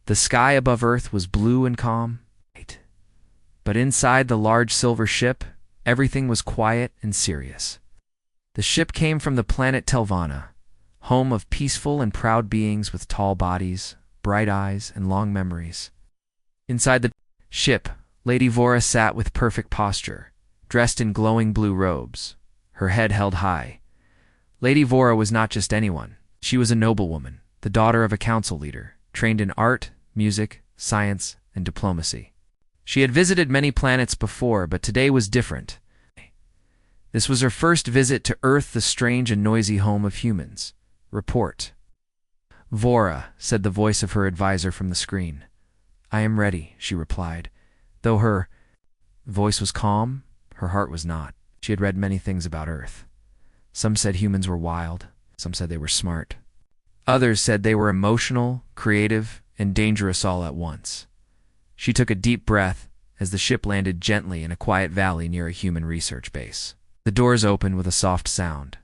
The sky above Earth was blue and calm, but inside the large silver ship, everything was quiet and serious. The ship came from the planet Telvana, home of peaceful and proud beings with tall bodies, bright eyes, and long memories. Inside the ship, Lady Vora sat with perfect posture, dressed in glowing blue robes, her head held high. Lady Vora was not just anyone. She was a noblewoman, the daughter of a council leader, trained in art, music, science, and diplomacy. She had visited many planets before, but today was different. This was her first visit to Earth, the strange and noisy home of humans. Report. Vora, said the voice of her advisor from the screen. I am ready, she replied. Though her voice was calm, her heart was not. She had read many things about Earth. Some said humans were wild. Some said they were smart. Others said they were emotional, creative, and dangerous all at once. She took a deep breath as the ship landed gently in a quiet valley near a human research base. The doors opened with a soft sound.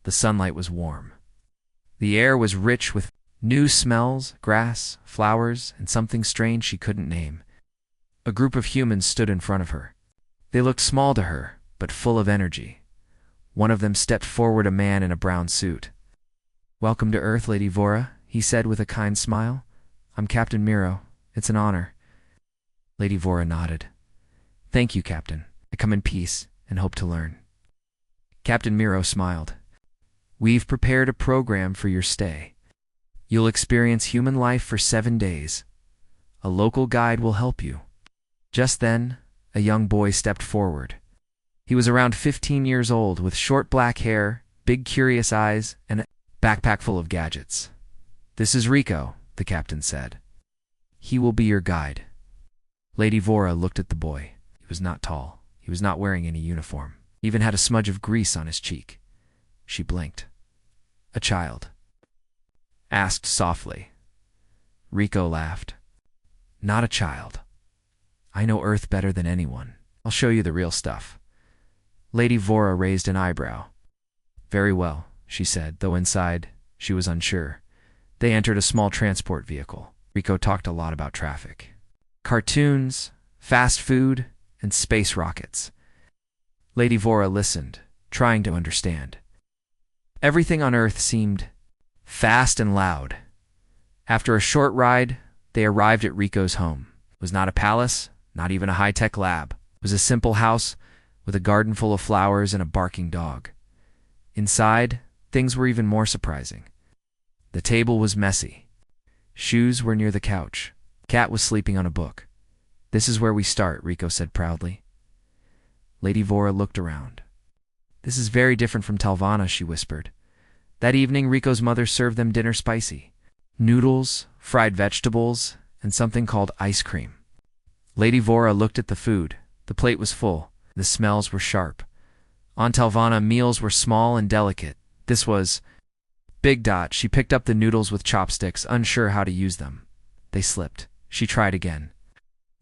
The sunlight was warm. The air was rich with new smells, grass, flowers, and something strange she couldn't name. A group of humans stood in front of her. They looked small to her, but full of energy. One of them stepped forward, a man in a brown suit. Welcome to Earth, Lady Vora, he said with a kind smile. I'm Captain Miro. It's an honor. Lady Vora nodded. Thank you, Captain. I come in peace and hope to learn. Captain Miro smiled. We've prepared a program for your stay. You'll experience human life for 7 days. A local guide will help you. Just then, a young boy stepped forward. He was around 15 years old, with short black hair, big curious eyes, and a backpack full of gadgets. This is Rico, the captain said. He will be your guide. Lady Vora looked at the boy. He was not tall. He was not wearing any uniform. He even had a smudge of grease on his cheek. She blinked. A child asked softly. Rico laughed. Not a child. I know Earth better than anyone. I'll show you the real stuff. Lady Vora raised an eyebrow. Very well, she said, though inside she was unsure. They entered a small transport vehicle. Rico talked a lot about traffic. Cartoons, fast food, and space rockets. Lady Vora listened, trying to understand. Everything on Earth seemed fast and loud. After a short ride, they arrived at Rico's home. It was not a palace, not even a high-tech lab. It was a simple house with a garden full of flowers and a barking dog. Inside, things were even more surprising. The table was messy. Shoes were near the couch. Cat was sleeping on a book. This is where we start, Rico said proudly. Lady Vora looked around. This is very different from Telvana, she whispered. That evening, Rico's mother served them dinner spicy. Noodles, fried vegetables, and something called ice cream. Lady Vora looked at the food. The plate was full. The smells were sharp. On Telvana, meals were small and delicate. This was Big Dot. She picked up the noodles with chopsticks, unsure how to use them. They slipped. She tried again.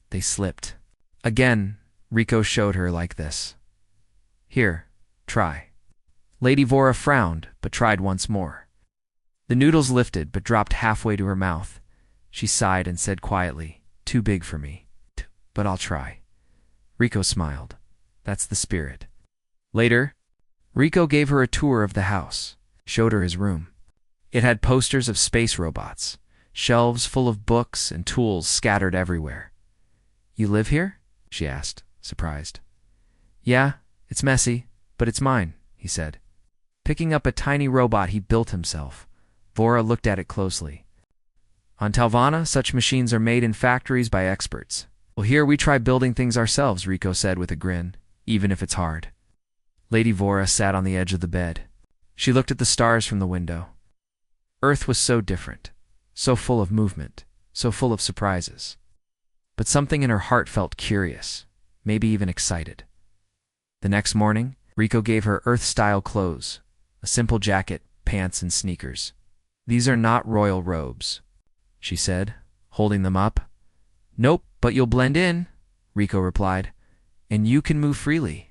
They slipped. Again, Rico showed her like this. Here, try. Lady Vora frowned, but tried once more. The noodles lifted, but dropped halfway to her mouth. She sighed and said quietly, Too big for me, but I'll try. Rico smiled. That's the spirit. Later, Rico gave her a tour of the house, showed her his room. It had posters of space robots, shelves full of books and tools scattered everywhere. You live here? She asked, surprised. Yeah, it's messy, but it's mine, he said. Picking up a tiny robot he built himself, Vora looked at it closely. On Telvana, such machines are made in factories by experts. Well, here we try building things ourselves, Rico said with a grin, even if it's hard. Lady Vora sat on the edge of the bed. She looked at the stars from the window. Earth was so different, so full of movement, so full of surprises. But something in her heart felt curious, maybe even excited. The next morning, Rico gave her Earth-style clothes, a simple jacket, pants, and sneakers. These are not royal robes, she said, holding them up. Nope, but you'll blend in, Rico replied, and you can move freely.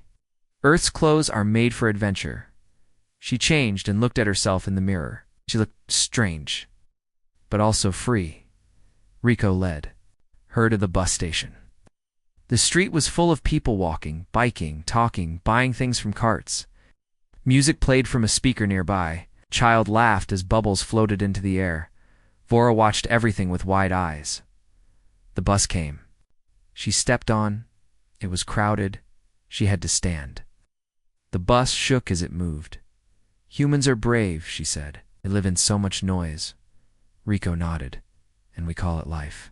Earth's clothes are made for adventure. She changed and looked at herself in the mirror. She looked strange, but also free. Rico led her to the bus station. The street was full of people walking, biking, talking, buying things from carts. Music played from a speaker nearby. A child laughed as bubbles floated into the air. Vora watched everything with wide eyes. The bus came. She stepped on. It was crowded. She had to stand. The bus shook as it moved. "Humans are brave," she said. "They live in so much noise." Rico nodded. "And we call it life."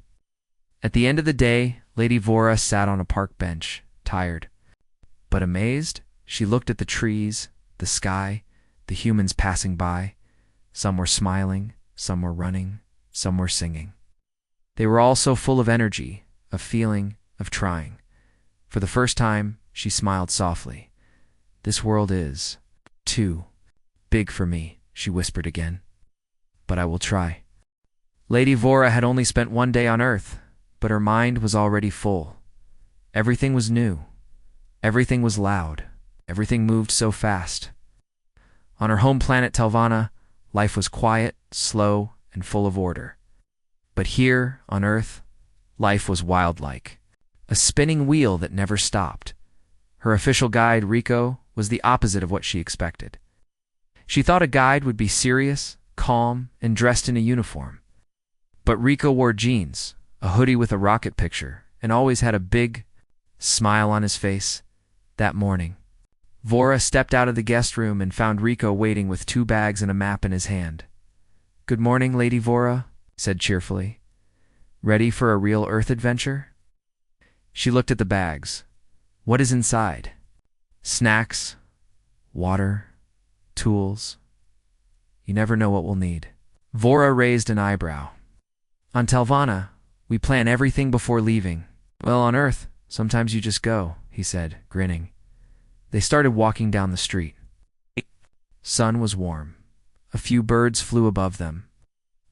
At the end of the day, Lady Vora sat on a park bench, tired. But amazed, she looked at the trees, the sky, the humans passing by. Some were smiling, some were running, some were singing. They were all so full of energy, of feeling, of trying. For the first time, she smiled softly. "This world is, too big for me," she whispered again. "But I will try." Lady Vora had only spent one day on Earth, but her mind was already full. Everything was new. Everything was loud. Everything moved so fast. On her home planet Telvanna, life was quiet, slow, and full of order. But here, on Earth, life was wildlike. A spinning wheel that never stopped. Her official guide, Rico, was the opposite of what she expected. She thought a guide would be serious, calm, and dressed in a uniform. But Rico wore jeans, a hoodie with a rocket picture, and always had a big smile on his face. That morning, Vora stepped out of the guest room and found Rico waiting with 2 bags and a map in his hand. "Good morning, Lady Vora," he said cheerfully. "Ready for a real Earth adventure?" She looked at the bags. "What is inside?" "Snacks, water, tools. You never know what we'll need." Vora raised an eyebrow. "On Telvanna, we plan everything before leaving. Well, on Earth, sometimes you just go," he said, grinning. They started walking down the street. Sun was warm. A few birds flew above them.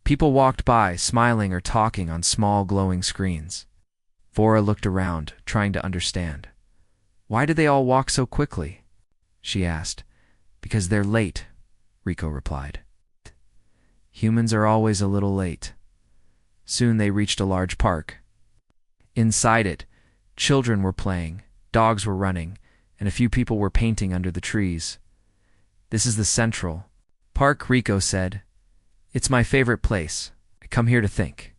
People walked by, smiling or talking on small glowing screens. Vora looked around, trying to understand. "Why did they all walk so quickly?" she asked. "Because they're late," Rico replied. "Humans are always a little late." Soon they reached a large park. Inside it, children were playing, dogs were running, and a few people were painting under the trees. "This is the Central Park," Rico said. "It's my favorite place. I come here to think."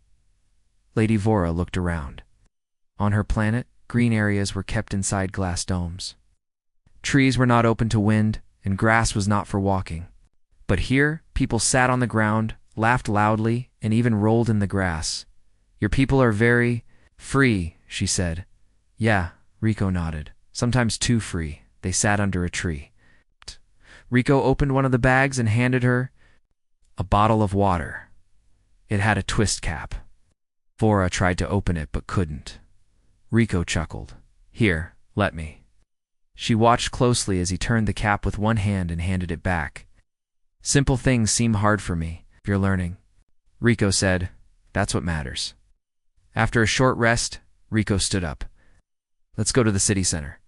Lady Vora looked around. On her planet, green areas were kept inside glass domes. Trees were not open to wind, and grass was not for walking. But here, people sat on the ground, laughed loudly, and even rolled in the grass. "Your people are very free," she said. "Yeah," Rico nodded. "Sometimes too free." They sat under a tree. Rico opened one of the bags and handed her a bottle of water. It had a twist cap. Vora tried to open it but couldn't. Rico chuckled. "Here, let me." She watched closely as he turned the cap with one hand and handed it back. "Simple things seem hard for me, if you're learning." Rico said, "That's what matters." After a short rest, Rico stood up. "Let's go to the city center.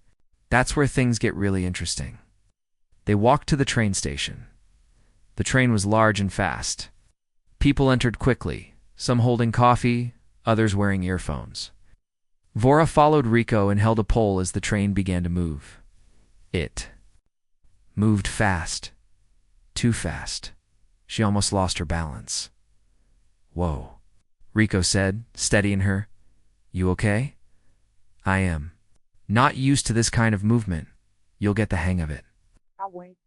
That's where things get really interesting." They walked to the train station. The train was large and fast. People entered quickly, some holding coffee, others wearing earphones. Vora followed Rico and held a pole as the train began to move. It moved fast. Too fast. She almost lost her balance. "Whoa," Rico said, steadying her. "You okay?" "I am. Not used to this kind of movement. You'll get the hang of it."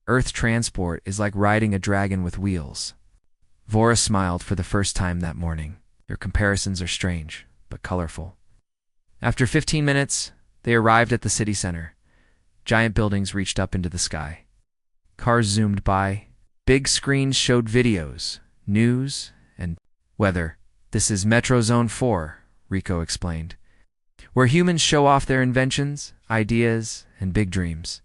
Earth transport is like riding a dragon with wheels. Vora smiled for the first time that morning. Their comparisons are strange, but colorful. After 15 minutes, they arrived at the city center. Giant buildings reached up into the sky. Cars zoomed by. Big screens showed videos, news, and weather. "This is Metro Zone 4, Rico explained, where humans show off their inventions, ideas, and big dreams.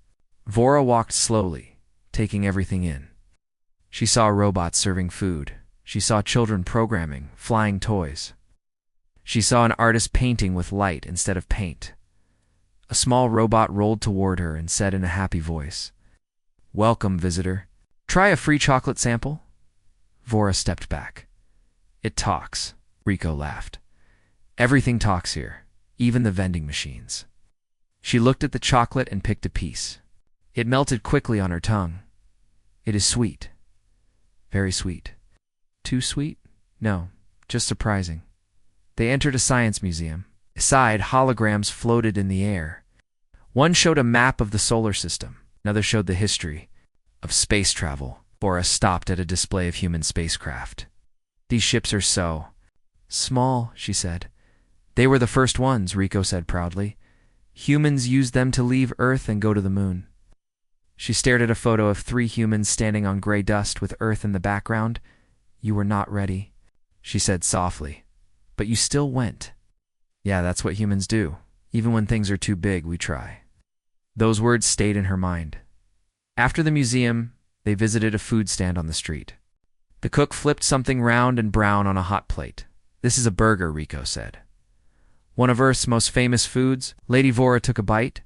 Vora walked slowly, taking everything in. She saw robots serving food. She saw children programming, flying toys. She saw an artist painting with light instead of paint. A small robot rolled toward her and said in a happy voice, "Welcome, visitor. Try a free chocolate sample?" Vora stepped back. "It talks," Rico laughed. Everything talks here, even the vending machines. She looked at the chocolate and picked a piece. It melted quickly on her tongue. It is sweet. Very sweet. Too sweet? No, just surprising. They entered a science museum. Inside, holograms floated in the air. One showed a map of the solar system. Another showed the history of space travel. Boris stopped at a display of human spacecraft. These ships are so small, she said. They were the first ones, Rico said proudly. Humans used them to leave Earth and go to the moon. She stared at a photo of 3 humans standing on gray dust with Earth in the background. You were not ready, she said softly. But you still went. Yeah, that's what humans do. Even when things are too big, we try. Those words stayed in her mind. After the museum, they visited a food stand on the street. The cook flipped something round and brown on a hot plate. This is a burger, Rico said. One of Earth's most famous foods. Lady Vora took a bite.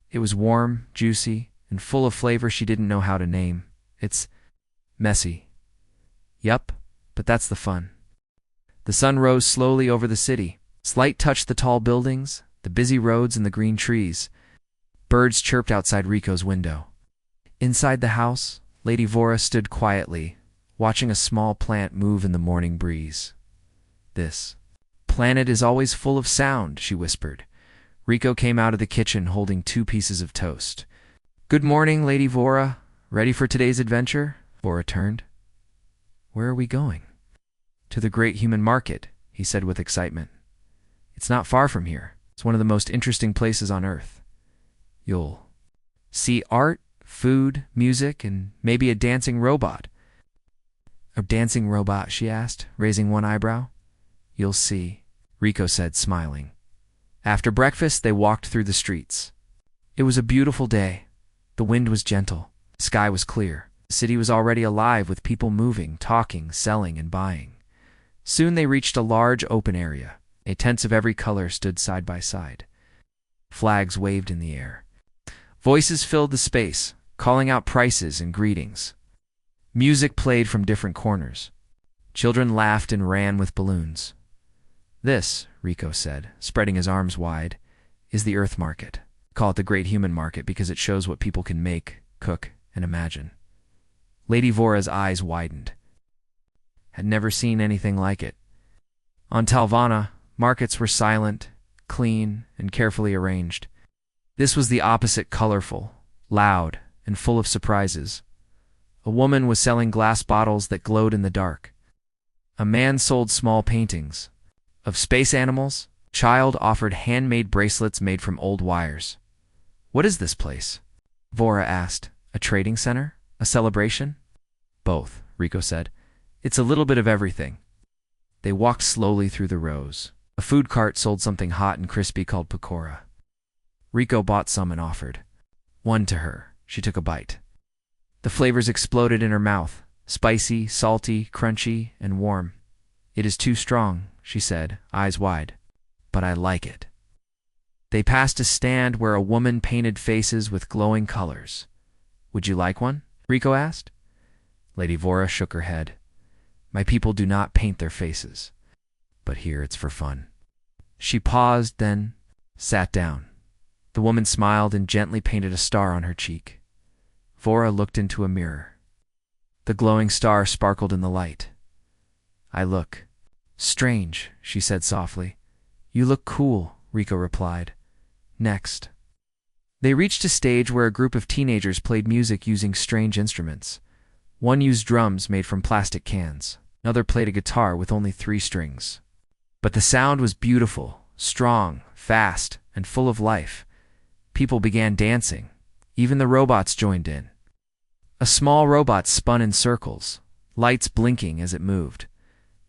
It was warm, juicy, and full of flavor she didn't know how to name. It's messy. Yup, but that's the fun. The sun rose slowly over the city. Light touched the tall buildings, the busy roads, and the green trees. Birds chirped outside Rico's window. Inside the house, Lady Vora stood quietly, watching a small plant move in the morning breeze. This planet is always full of sound, she whispered. Rico came out of the kitchen holding 2 pieces of toast. Good morning, Lady Vora. Ready for today's adventure? Vora turned. Where are we going? To the Great Human Market, he said with excitement. It's not far from here. It's one of the most interesting places on Earth. You'll see art, food, music, and maybe a dancing robot. A dancing robot, she asked, raising one eyebrow. You'll see, Rico said, smiling. After breakfast, they walked through the streets. It was a beautiful day. The wind was gentle. The sky was clear. The city was already alive with people moving, talking, selling, and buying. Soon they reached a large open area. Tents of every color stood side by side. Flags waved in the air. Voices filled the space, calling out prices and greetings. Music played from different corners. Children laughed and ran with balloons. This, Rico said, spreading his arms wide, is the Earth Market. Call it the Great Human Market because it shows what people can make, cook, and imagine. Lady Vora's eyes widened. Had never seen anything like it. On Talvana, markets were silent, clean, and carefully arranged. This was the opposite, colorful, loud, and full of surprises. A woman was selling glass bottles that glowed in the dark. A man sold small paintings. Of space animals, a child offered handmade bracelets made from old wires. What is this place? Vora asked. A trading center? A celebration? Both, Rico said. It's a little bit of everything. They walked slowly through the rows. A food cart sold something hot and crispy called pakora. Rico bought some and offered one to her. She took a bite. The flavors exploded in her mouth, spicy, salty, crunchy, and warm. It is too strong, she said, eyes wide. But I like it. They passed a stand where a woman painted faces with glowing colors. Would you like one? Rico asked. Lady Vora shook her head. My people do not paint their faces. But here it's for fun. She paused, then sat down. The woman smiled and gently painted a star on her cheek. Vora looked into a mirror. The glowing star sparkled in the light. I look strange, she said softly. You look cool, Rico replied. Next. They reached a stage where a group of teenagers played music using strange instruments. One used drums made from plastic cans. Another played a guitar with only 3 strings. But the sound was beautiful, strong, fast, and full of life. People began dancing. Even the robots joined in. A small robot spun in circles, lights blinking as it moved.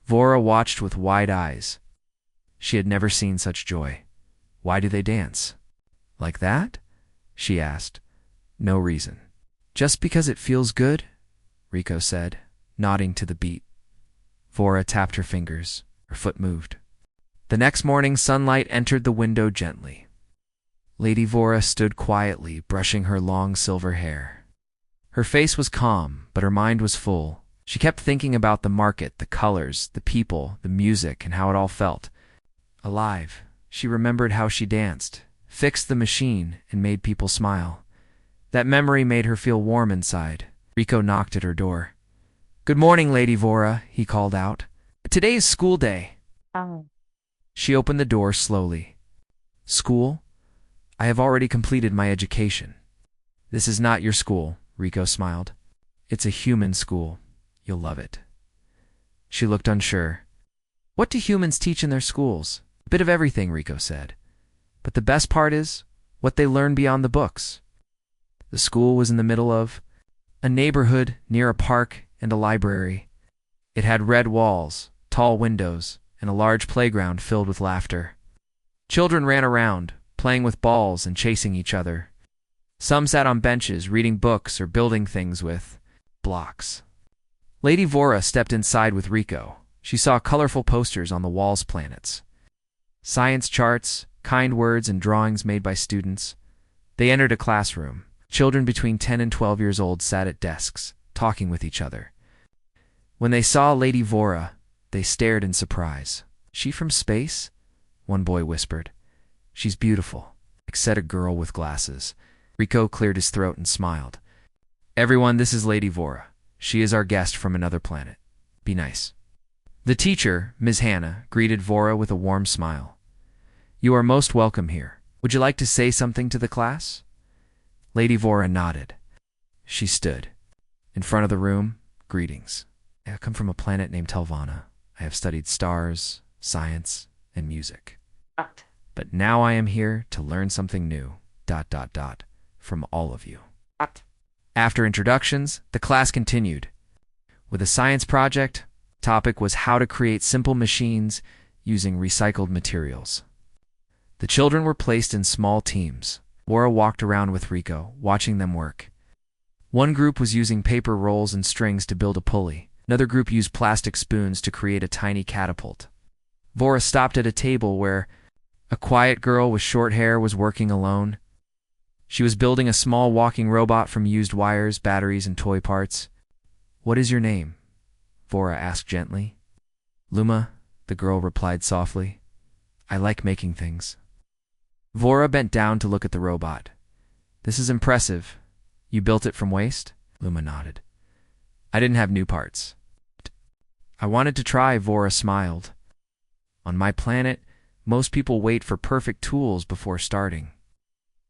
Vora watched with wide eyes. She had never seen such joy. Why do they dance? Like that? She asked. No reason. Just because it feels good? Rico said, nodding to the beat. Vora tapped her fingers. Her foot moved. The next morning, sunlight entered the window gently. Lady Vora stood quietly, brushing her long silver hair. Her face was calm, but her mind was full. She kept thinking about the market, the colors, the people, the music, and how it all felt. alive. She remembered how she danced, fixed the machine, and made people smile. That memory made her feel warm inside. Rico knocked at her door. "Good morning, Lady Vora," he called out. "Today is school day." She opened the door slowly. "School? I have already completed my education." "This is not your school," Rico smiled. "It's a human school. You'll love it." She looked unsure. "What do humans teach in their schools?" "A bit of everything," Rico said. "But the best part is what they learn beyond the books." The school was in the middle of a neighborhood near a park and a library. It had red walls, tall windows, and a large playground filled with laughter. Children ran around, playing with balls and chasing each other. Some sat on benches reading books or building things with blocks. Lady Vora stepped inside with Rico. She saw colorful posters on the walls, planets, science charts, kind words, and drawings made by students. They entered a classroom. Children between 10 and 12 years old sat at desks, talking with each other. When they saw Lady Vora, they stared in surprise. "She from space?" one boy whispered. "She's beautiful," said a girl with glasses. Rico cleared his throat and smiled. "Everyone, this is Lady Vora. She is our guest from another planet. Be nice." The teacher, Ms. Hannah, greeted Vora with a warm smile. "You are most welcome here. Would you like to say something to the class?" Lady Vora nodded. She stood. In front of the room, "Greetings. I come from a planet named Telvana. I have studied stars, science, and music. But now I am here to learn something new, ... from all of you." After introductions, the class continued. With a science project, topic was how to create simple machines using recycled materials. The children were placed in small teams. Vora walked around with Rico, watching them work. One group was using paper rolls and strings to build a pulley. Another group used plastic spoons to create a tiny catapult. Vora stopped at a table where a quiet girl with short hair was working alone. She was building a small walking robot from used wires, batteries, and toy parts. "What is your name?" Vora asked gently. "Luma," the girl replied softly. "I like making things." Vora bent down to look at the robot. "This is impressive. You built it from waste?" Luma nodded. "I didn't have new parts. I wanted to try," Vora smiled. "On my planet, most people wait for perfect tools before starting.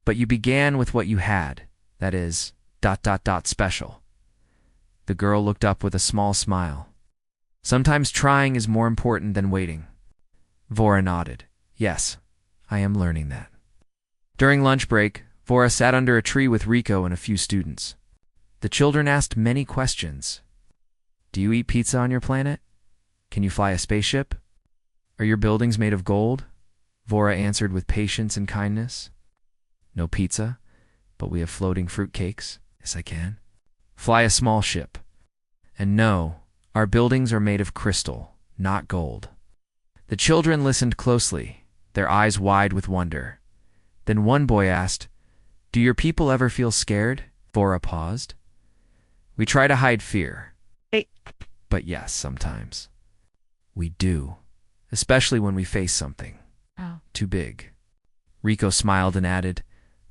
But you began with what you had, that is, ... special." The girl looked up with a small smile. "Sometimes trying is more important than waiting." Vora nodded. "Yes, I am learning that." During lunch break, Vora sat under a tree with Rico and a few students. The children asked many questions. "Do you eat pizza on your planet? Can you fly a spaceship? Are your buildings made of gold?" Vora answered with patience and kindness. "No pizza, but we have floating fruit cakes. Yes, I can. Fly a small ship. And no, our buildings are made of crystal, not gold." The children listened closely, their eyes wide with wonder. Then one boy asked, "Do your people ever feel scared?" Vora paused. "We try to hide fear. But yes, sometimes. We do, especially when we face something too big." Rico smiled and added,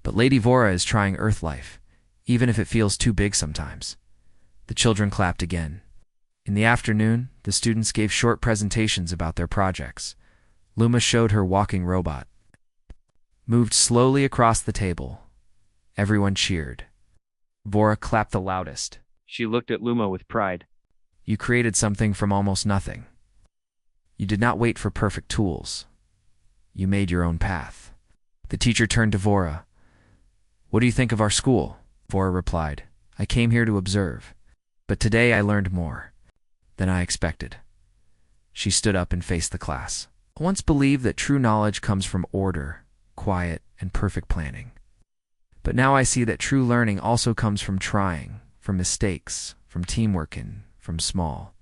"But Lady Vora is trying Earth life, even if it feels too big sometimes." The children clapped again. In the afternoon, the students gave short presentations about their projects. Luma showed her walking robot. Moved slowly across the table. Everyone cheered. Vora clapped the loudest. She looked at Luma with pride. "You created something from almost nothing. You did not wait for perfect tools. You made your own path." The teacher turned to Vora. "What do you think of our school?" Vora replied, "I came here to observe, but today I learned more than I expected." She stood up and faced the class. "I once believed that true knowledge comes from order, quiet, and perfect planning. But now I see that true learning also comes from trying, from mistakes, from teamwork, and from small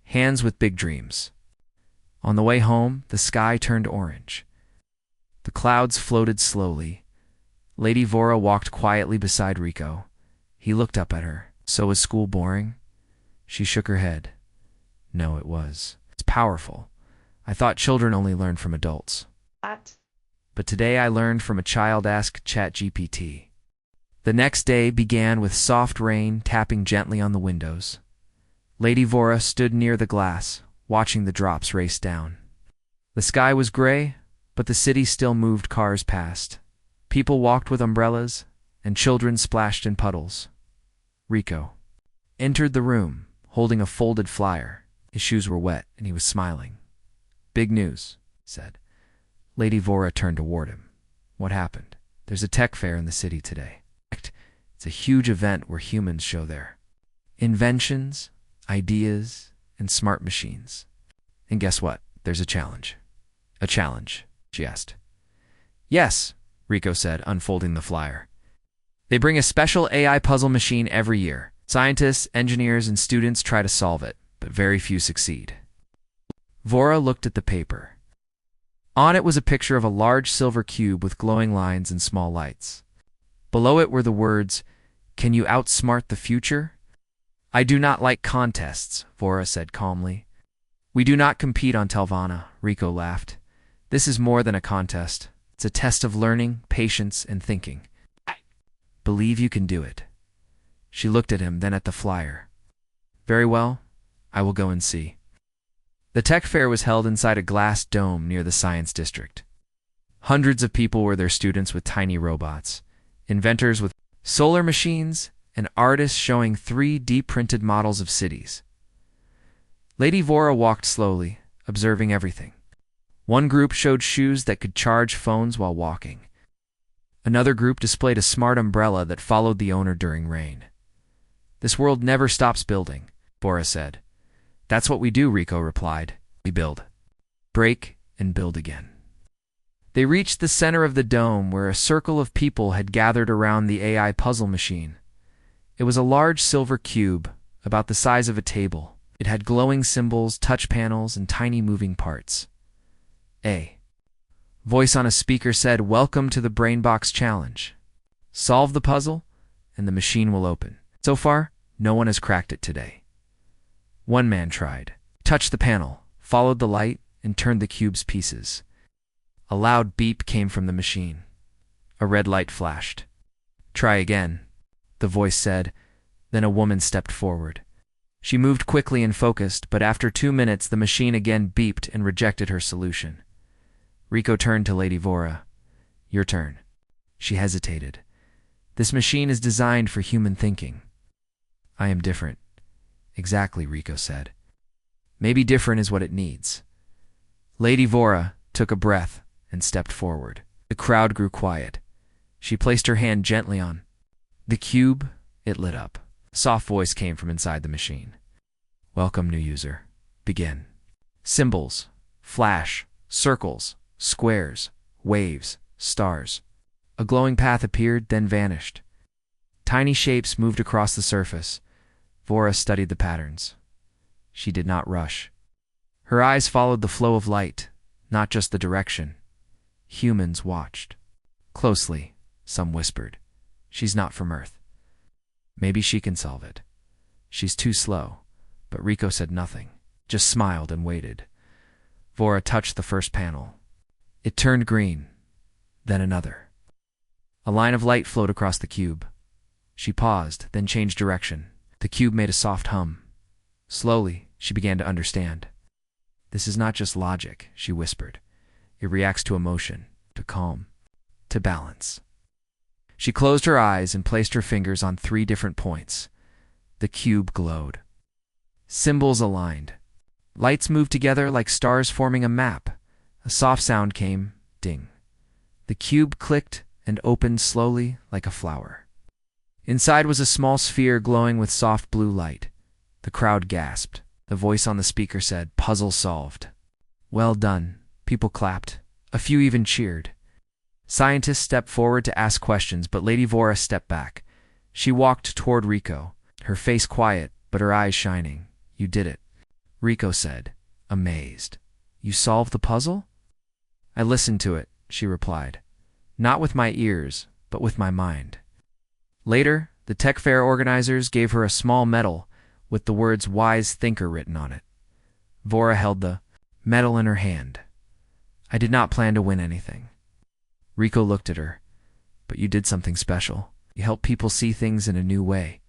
hands with big dreams." On the way home, the sky turned orange. The clouds floated slowly. Lady Vora walked quietly beside Rico. He looked up at her. "So is school boring?" She shook her head. "No, it was. It's powerful. I thought children only learn from adults. What? But today I learned from a child. Ask ChatGPT. The next day began with soft rain tapping gently on the windows. Lady Vora stood near the glass, watching the drops race down. The sky was gray, but the city still moved cars past. People walked with umbrellas, and children splashed in puddles. Rico entered the room, holding a folded flyer. His shoes were wet, and he was smiling. "Big news," he said. Lady Vora turned toward him. "What happened?" "There's a tech fair in the city today. It's a huge event where humans show their inventions, ideas, and smart machines. And guess what? There's a challenge." "A challenge?" she asked. "Yes," Rico said, unfolding the flyer. "They bring a special AI puzzle machine every year. Scientists, engineers, and students try to solve it, but very few succeed." Vora looked at the paper. On it was a picture of a large silver cube with glowing lines and small lights. Below it were the words, "Can you outsmart the future?" "I do not like contests," Vora said calmly. "We do not compete on Telvana," Rico laughed. "This is more than a contest. It's a test of learning, patience, and thinking. I believe you can do it." She looked at him, then at the flyer. "Very well, I will go and see." The tech fair was held inside a glass dome near the science district. Hundreds of people were their students with tiny robots, inventors with solar machines, and artists showing 3D printed models of cities. Lady Vora walked slowly, observing everything. One group showed shoes that could charge phones while walking. Another group displayed a smart umbrella that followed the owner during rain. "This world never stops building," Vora said. "That's what we do," Rico replied. "We build, break, and build again." They reached the center of the dome where a circle of people had gathered around the AI puzzle machine. It was a large silver cube, about the size of a table. It had glowing symbols, touch panels, and tiny moving parts. A voice on a speaker said, "Welcome to the Brainbox Challenge. Solve the puzzle, and the machine will open. So far, no one has cracked it today." One man tried, touched the panel, followed the light, and turned the cube's pieces. A loud beep came from the machine. A red light flashed. "Try again," the voice said. Then a woman stepped forward. She moved quickly and focused, but after 2 minutes the machine again beeped and rejected her solution. Rico turned to Lady Vora. "Your turn." She hesitated. "This machine is designed for human thinking." "I am different." "Exactly," Rico said. "Maybe different is what it needs." Lady Vora took a breath and stepped forward. The crowd grew quiet. She placed her hand gently on the cube. It lit up. A soft voice came from inside the machine. "Welcome, new user. Begin." Symbols, flash, circles, squares, waves, stars. A glowing path appeared, then vanished. Tiny shapes moved across the surface. Vora studied the patterns. She did not rush. Her eyes followed the flow of light, not just the direction. Humans watched. Closely, some whispered, "She's not from Earth. Maybe she can solve it. She's too slow." But Rico said nothing, just smiled and waited. Vora touched the first panel. It turned green, then another. A line of light flowed across the cube. She paused, then changed direction. The cube made a soft hum. Slowly, she began to understand. "This is not just logic," she whispered. "It reacts to emotion, to calm, to balance." She closed her eyes and placed her fingers on 3 different points. The cube glowed. Symbols aligned. Lights moved together like stars forming a map. A soft sound came, ding. The cube clicked and opened slowly like a flower. Inside was a small sphere glowing with soft blue light. The crowd gasped. The voice on the speaker said, "Puzzle solved." "Well done." People clapped. A few even cheered. Scientists stepped forward to ask questions, but Lady Vora stepped back. She walked toward Rico, her face quiet, but her eyes shining. "You did it," Rico said, amazed. "You solved the puzzle?" "I listened to it," she replied. "Not with my ears, but with my mind." Later, the tech fair organizers gave her a small medal with the words "Wise Thinker" written on it. Vora held the medal in her hand. I did not plan to win anything. Rico looked at her. But you did something special. You helped people see things in a new way.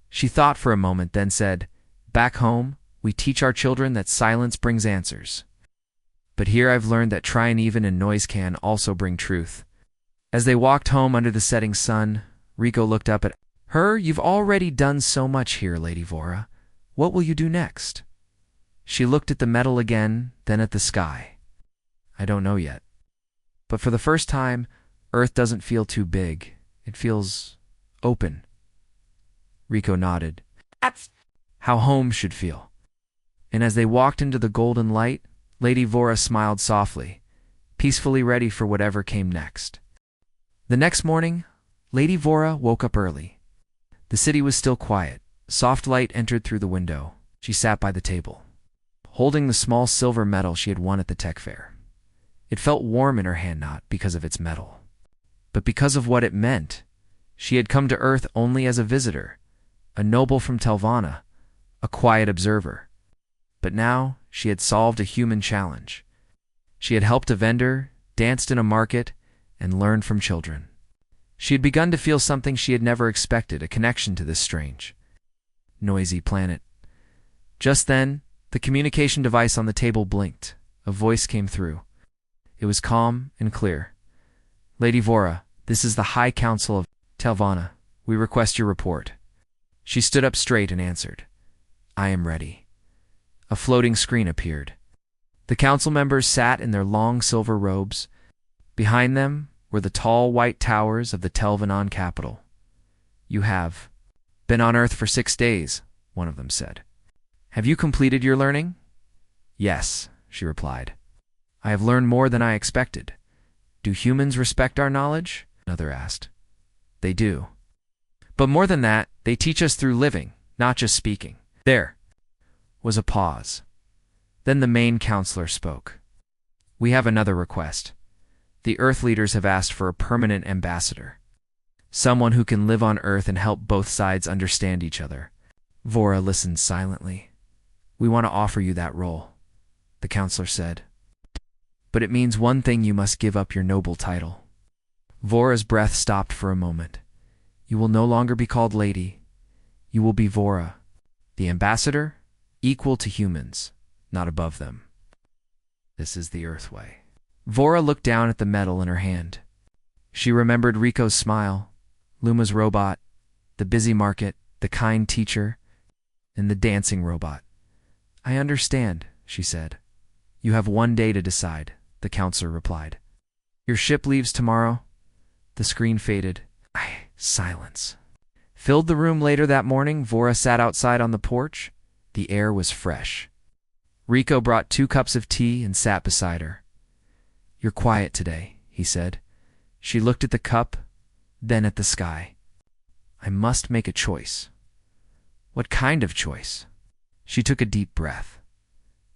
She thought for a moment, then said, Back home, we teach our children that silence brings answers. But here I've learned that trying even and noise can also bring truth. As they walked home under the setting sun, Rico looked up at her. You've already done so much here, Lady Vora. What will you do next? She looked at the medal again, then at the sky. I don't know yet. But for the first time, Earth doesn't feel too big. It feels open. Rico nodded. That's how home should feel. And as they walked into the golden light, Lady Vora smiled softly, peacefully ready for whatever came next. The next morning, Lady Vora woke up early. The city was still quiet. Soft light entered through the window. She sat by the table, holding the small silver medal she had won at the tech fair. It felt warm in her hand, not because of its metal, but because of what it meant. She had come to Earth only as a visitor, a noble from Telvanna, a quiet observer. But now she had solved a human challenge. She had helped a vendor, danced in a market, and learned from children. She had begun to feel something she had never expected, a connection to this strange, noisy planet. Just then, the communication device on the table blinked. A voice came through. It was calm and clear. Lady Vora, this is the High Council of Telvanna. We request your report. She stood up straight and answered, I am ready. A floating screen appeared. The council members sat in their long silver robes. Behind them were the tall white towers of the Telvannan capital. You have been on Earth for 6 days, one of them said. Have you completed your learning? Yes, she replied. I have learned more than I expected. Do humans respect our knowledge? Another asked. They do. But more than that, they teach us through living, not just speaking. There was a pause. Then the main counselor spoke. We have another request. The Earth leaders have asked for a permanent ambassador. Someone who can live on Earth and help both sides understand each other. Vora listened silently. We want to offer you that role, the counselor said. But it means one thing: you must give up your noble title. Vora's breath stopped for a moment. You will no longer be called lady. You will be Vora, the ambassador, equal to humans, not above them. This is the Earth way. Vora looked down at the medal in her hand. She remembered Rico's smile, Luma's robot, the busy market, the kind teacher, and the dancing robot. I understand, she said. You have 1 day to decide, the counselor replied. Your ship leaves tomorrow. The screen faded. Silence filled the room. Later that morning, Vora sat outside on the porch. The air was fresh. Rico brought 2 cups of tea and sat beside her. You're quiet today, he said. She looked at the cup, then at the sky. I must make a choice. What kind of choice? She took a deep breath.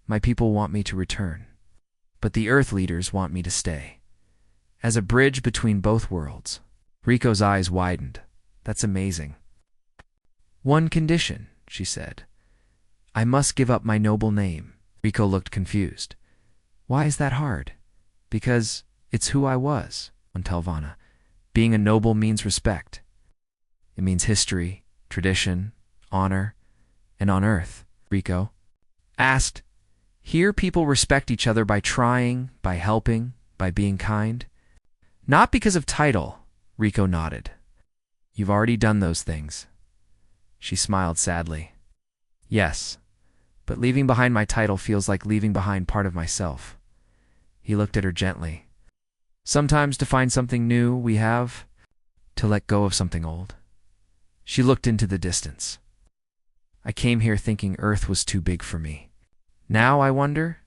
My people want me to return, but the Earth leaders want me to stay. As a bridge between both worlds. Rico's eyes widened. That's amazing. One condition, she said. I must give up my noble name. Rico looked confused. Why is that hard? Because it's who I was on Telvanna. Being a noble means respect. It means history, tradition, honor, and on Earth, Rico asked, here people respect each other by trying, by helping, by being kind. Not because of title, Rico nodded. You've already done those things. She smiled sadly. Yes, but leaving behind my title feels like leaving behind part of myself. He looked at her gently. Sometimes to find something new, we have to let go of something old. She looked into the distance. I came here thinking Earth was too big for me. Now I wonder, ...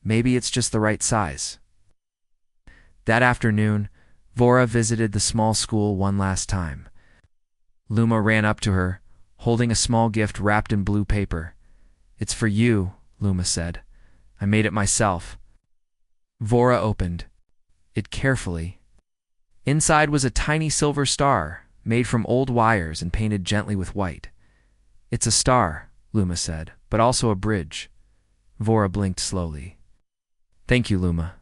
maybe it's just the right size. That afternoon, Vora visited the small school one last time. Luma ran up to her, holding a small gift wrapped in blue paper. It's for you, Luma said. I made it myself. Vora opened it carefully. Inside was a tiny silver star, made from old wires and painted gently with white. It's a star, Luma said, but also a bridge. Vora blinked slowly. Thank you, Luma.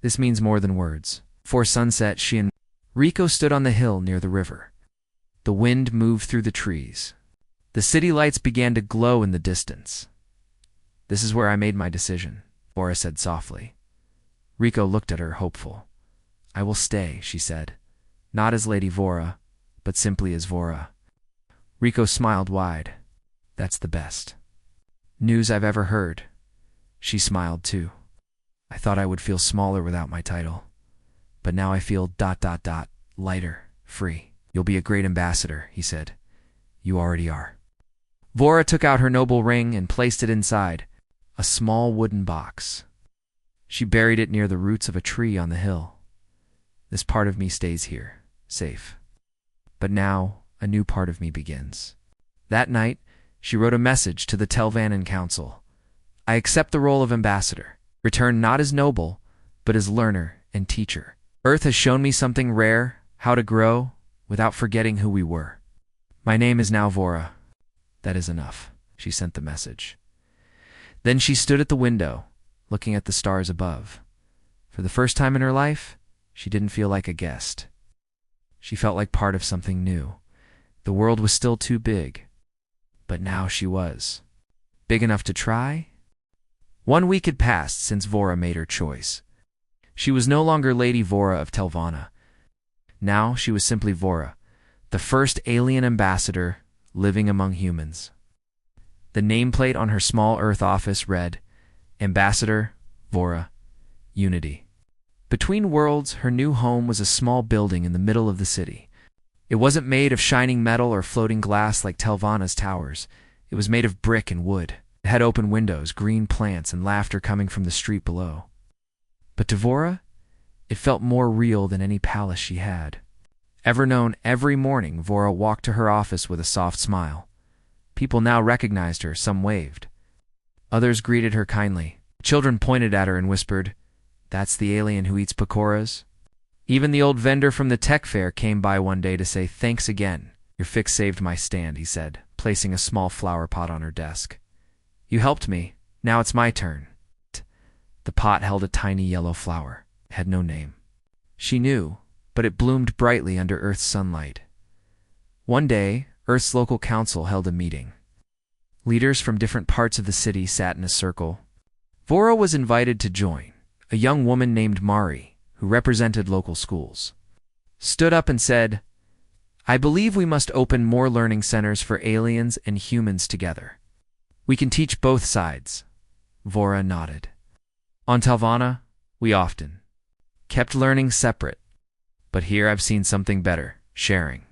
This means more than words. Before sunset, she and Rico stood on the hill near the river. The wind moved through the trees. The city lights began to glow in the distance. This is where I made my decision, Vora said softly. Rico looked at her, hopeful. I will stay, she said. Not as Lady Vora, but simply as Vora. Rico smiled wide. That's the best news I've ever heard. She smiled too. I thought I would feel smaller without my title. But now I feel ... lighter, free. You'll be a great ambassador, he said. You already are. Vora took out her noble ring and placed it inside, a small wooden box. She buried it near the roots of a tree on the hill. This part of me stays here, safe. But now, a new part of me begins. That night, she wrote a message to the Telvannan Council. I accept the role of ambassador, return not as noble, but as learner and teacher. Earth has shown me something rare, how to grow, without forgetting who we were. My name is now Vora. That is enough, she sent the message. Then she stood at the window, looking at the stars above. For the first time in her life, she didn't feel like a guest. She felt like part of something new. The world was still too big. But now she was. Big enough to try? 1 week had passed since Vora made her choice. She was no longer Lady Vora of Telvanna. Now she was simply Vora, the first alien ambassador living among humans. The nameplate on her small Earth office read, Ambassador Vora, Unity. Between worlds, her new home was a small building in the middle of the city. It wasn't made of shining metal or floating glass like Telvanna's towers. It was made of brick and wood. It had open windows, green plants, and laughter coming from the street below. But to Vora, it felt more real than any palace she had. Ever known, every morning Vora walked to her office with a soft smile. People now recognized her, some waved. Others greeted her kindly. Children pointed at her and whispered, That's the alien who eats pakoras? Even the old vendor from the tech fair came by one day to say, Thanks again. Your fix saved my stand, he said, placing a small flower pot on her desk. You helped me. Now it's my turn. The pot held a tiny yellow flower. It had no name. She knew, but it bloomed brightly under Earth's sunlight. One day, Earth's local council held a meeting. Leaders from different parts of the city sat in a circle. Vora was invited to join. A young woman named Mari, who represented local schools, stood up and said, I believe we must open more learning centers for aliens and humans together. We can teach both sides. Vora nodded. On Telvanna, we often kept learning separate. But here I've seen something better, sharing.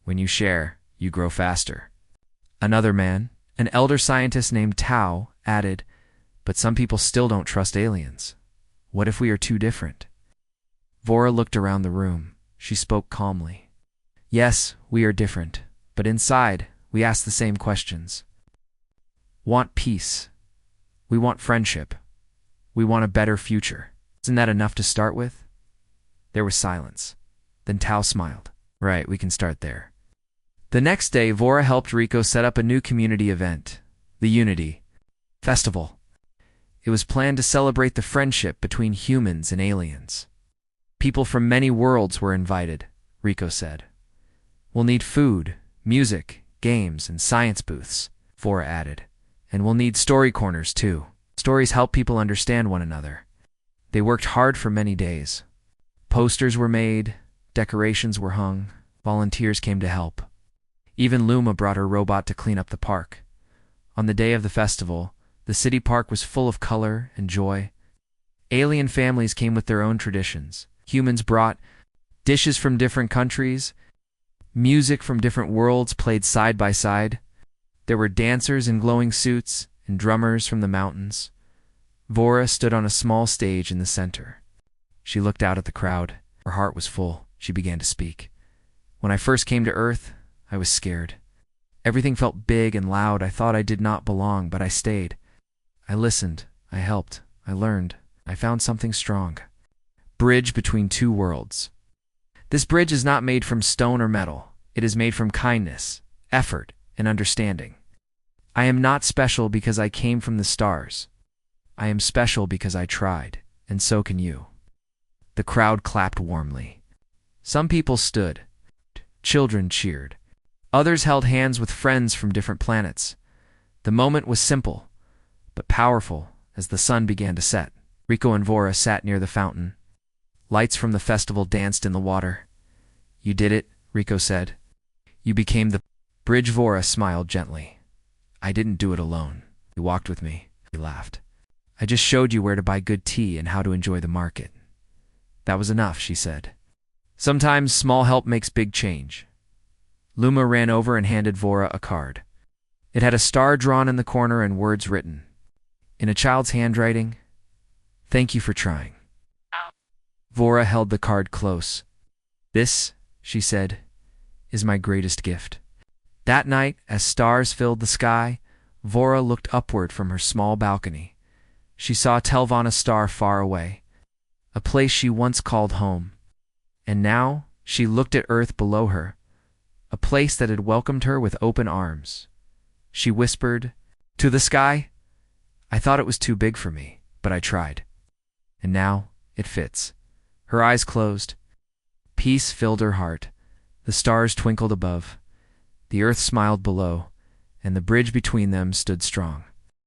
When you share, you grow faster. Another man, an elder scientist named Tao, added, But some people still don't trust aliens. What if we are too different? Vora looked around the room. She spoke calmly. Yes, we are different, but inside, we ask the same questions. Want peace. We want friendship. We want a better future. Isn't that enough to start with? There was silence. Then Tao smiled. Right, we can start there. The next day, Vora helped Rico set up a new community event, the Unity Festival. It was planned to celebrate the friendship between humans and aliens. People from many worlds were invited, Rico said. We'll need food, music, games, and science booths, Vora added. And we'll need story corners, too. Stories help people understand one another. They worked hard for many days. Posters were made, decorations were hung, volunteers came to help. Even Luma brought her robot to clean up the park. On the day of the festival, the city park was full of color and joy. Alien families came with their own traditions. Humans brought dishes from different countries. Music from different worlds played side by side. There were dancers in glowing suits and drummers from the mountains. Vora stood on a small stage in the center. She looked out at the crowd. Her heart was full. She began to speak. When I first came to Earth, I was scared. Everything felt big and loud. I thought I did not belong, but I stayed. I listened. I helped. I learned. I found something strong. Bridge between two worlds. This bridge is not made from stone or metal. It is made from kindness, effort, and understanding. I am not special because I came from the stars. I am special because I tried, and so can you. The crowd clapped warmly. Some people stood. Children cheered. Others held hands with friends from different planets. The moment was simple, but powerful as the sun began to set. Rico and Vora sat near the fountain. Lights from the festival danced in the water. You did it, Rico said. You became the bridge. Vora smiled gently. I didn't do it alone. You walked with me. He laughed. I just showed you where to buy good tea and how to enjoy the market. That was enough, she said. Sometimes small help makes big change. Luma ran over and handed Vora a card. It had a star drawn in the corner and words written. In a child's handwriting, thank you for trying. Vora held the card close. This, she said, is my greatest gift. That night, as stars filled the sky, Vora looked upward from her small balcony. She saw Telvanna star far away, a place she once called home. And now she looked at Earth below her, a place that had welcomed her with open arms. She whispered, to the sky, I thought it was too big for me, but I tried. And now it fits. Her eyes closed. Peace filled her heart. The stars twinkled above. The earth smiled below, and the bridge between them stood strong.